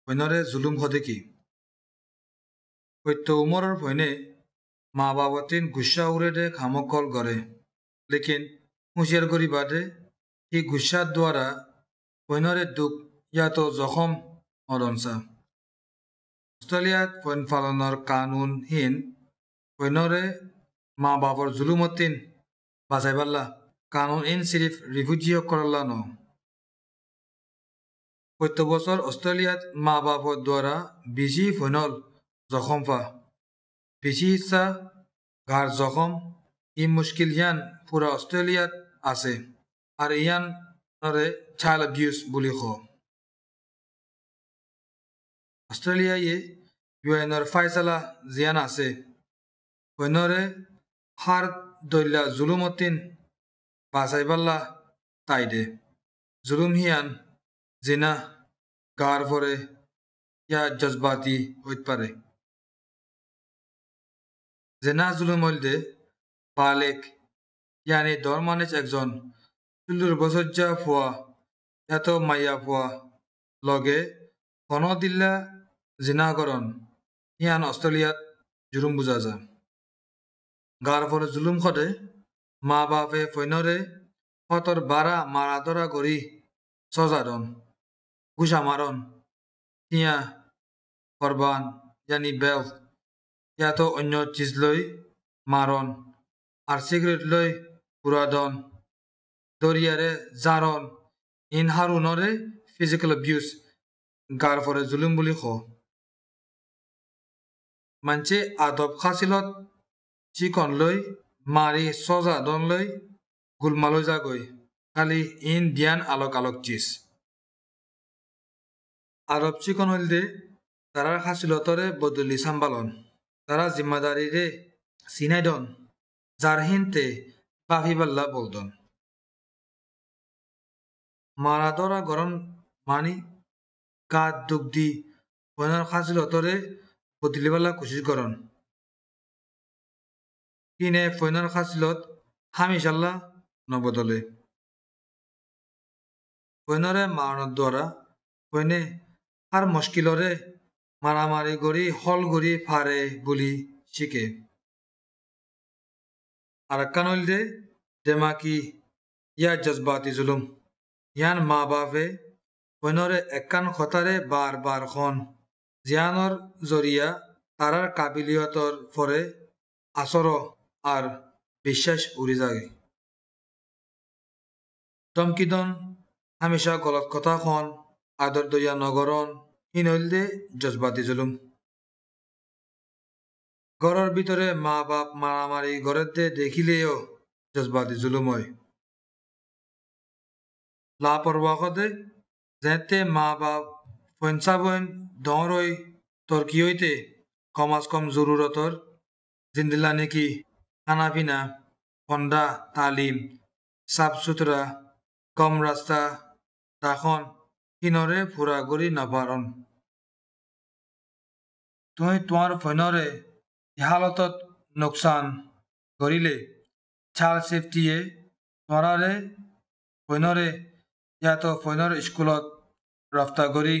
ফৈনরে জুলুম হদে কি সত্য উমরের ফৈনে মা বাবতিন গুসা উড়ে দে খামকল গড়ে লেকিন হুঁশিয়ার করি বাদে হি গুসার দ্বারা ফৈনরে দুঃখ ইয়াতো জখম অরনসা অস্ট্রেলিয়াত ফৈন ফালনৰ কানুনহীন ফৈনরে মা বাবার জুলুমতিন বাঁচাই পারলা কানুন ইন সিরিফ রিফিউজি করলা ন প্রত্যেক বছর অস্ট্রেলিয়াত মা বাবার দ্বারা বেশি ফৈনল জখম পা বেশি ইচ্ছা ঘাড় জখম ই মুশকিল ইয়ান পুরা অস্ট্রেলিয়াত আছে আর ইয়ান চাইল্ড অ্যাবিউজ বুলি ক অস্ট্রেলিয়ায় ইউএনর ফাইসালা জিয়ান আছে ফৈনরে হার দৈলা জুলুমতিন বাঁচাই পাল্লা তাই দে জুলুম হিয়ান জিনা গার পরে ইয়া জজবাতি হইতে পারে জেনা জুলুম হইলে বালেক ইয়ানি ধর্মানিজ একজন 14 বছর যা ফুয়া এত মাইয়া ফুয়া লগে কোন দিল্লা জিনাকরণ ইয়ান অস্ট্রেলিয়াত জুলুম বুঝা যা গার পরে জুলুম খদে মা বাপে ফৈনরে হতর বারা মারাদরা করি সজারন গুসা মারন ইয়া করবান ইয়ানি বেল ইয়াতো অন্য চিজ লই মারন আর সিগারেট লই পুরাদন দরিয়ারে জারন ইন হারুনরে ফিজিক্যাল অ্যাবিউজ গার পরে জুলুম বুলি ক মানছে আদব খাসিলত চিকন লই মারি সজা দন লই গুলমালই যাগই খালি ইন ধ্যান আলোক আলোক চিজ আরব চিকন হইল দে তারা খাসিলতরে বদলি সাম্বালন তারা জিম্মাদারি রে সিনাইদন যার হিনতে বাফিবাল্লা বলদন মারাদরা গরম মানি গাত দুঃখ দি ফৈনর খাসিলতরে বদলিবাল্লা কোশিশ করন কিনে ফৈনর খাসিলত হামিশাল্লা নবদলে ফৈনরে মারণর দ্বারা ফৈনে আর মুশকিলরে মারামারি গড়ি হল গড়ি ফারে বুলি শিখে আর একখান হইল দে দেমাকি ইয়া জজবাতি জুলুম ইয়ান মা বাপে ফৈনরে একখান খতারে বার বার খন জিয়ানর জরিয়া তারার কাবিলিয়তর পরে আসর আর বিশ্বাস উড়ি যাগে ধমকিদন হামেশা গলত কথা খন আদর দইয়া নগরন ইন হইল দে জজবাতি জুলুম ঘরের ভিতরে মা বাপ মারামারি ঘরের দে দেখিলেও জজবাতি জুলুম হয় লাপরওয়া কদে যেতে মা বাপ ফৈনসা বইন দরই তর্কি হইতে কমাস কম জরুরতর জিন্দিলা নাকি খানা পিনা ফন্ডা তালিম সাফ সুতরা কম রাস্তা রাখন কিনরে ফুরা গড়ি নাপারন তুই তোমার ফৈনরে হালতত নোকসান করিলে চাইল্ড সেফটিয়ে তোমারে ফৈনরে ইয়াতো ফৈনর স্কুলত রফতা করি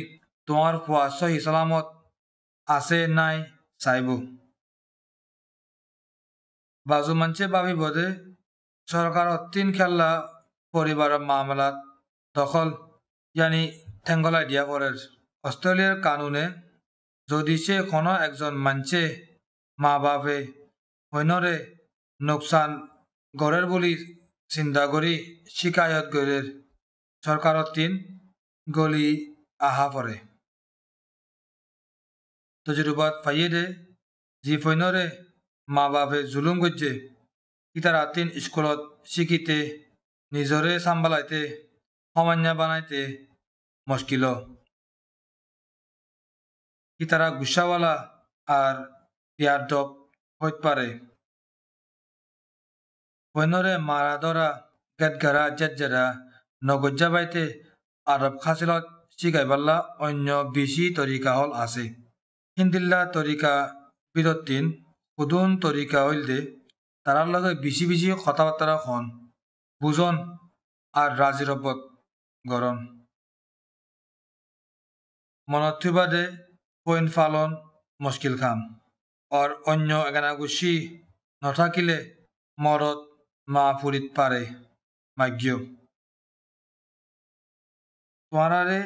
তোমার ফুয়া সহি সালামত আছে নাই চাইব বাজু মানছে ভাবি বোধে সরকার তিন খেলা পরিবারের মামলাত দখল ইয়ানি ঠেঙ্গলাই দিয়া পরের অস্ট্রেলিয়ার কানুনে যদি সে কোনো একজন মানছে মা বাপে হইনরে নোকসান গড়ের বলি চিন্তা করি শিকায়ত গড়ের সরকারত তিন গলি আহা পরে তজরুবাত পাইয়ে দে জি ফৈনরে মা বাপে জুলুম গজ্জে ইতারা তিন স্কুলত শিখিতে নিজরে সাম্বালাইতে সমান্য বানাইতে মুশকিল ইতারা গুসাওয়ালা আর পিয়ার ডব হইতে পারে ফৈনরে মারা ধরা গেটগারা জেজেরা নগজ্জা বাইতে আরব খাসিলত শিখাইবাল্লা অন্য বেশি তরিকা হল আছে হিন্দিল্লা তরিকা বিদত্তিন উদুন তরিকা হইল দে তারার লগে বেশি বেশি কথাবার্তা খন বুঝন আর রাজিরবত গরম মনত থুবাদে পইন ফালন মুশকিল খাম আর অন্য এগানা গুছি নথাকিলে মরত মা ফুরিত পারে মাগ্য তোমারে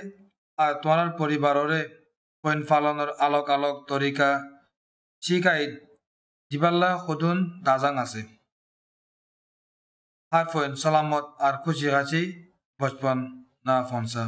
আর তোমার পরিবাররে পইন ফালনের আলোক আলোক তরিকা শিকাই দিবাল্লা সদুন দাজাং আছে আর পইন সালামত আর খুশি খাচি বচপন না ফনসা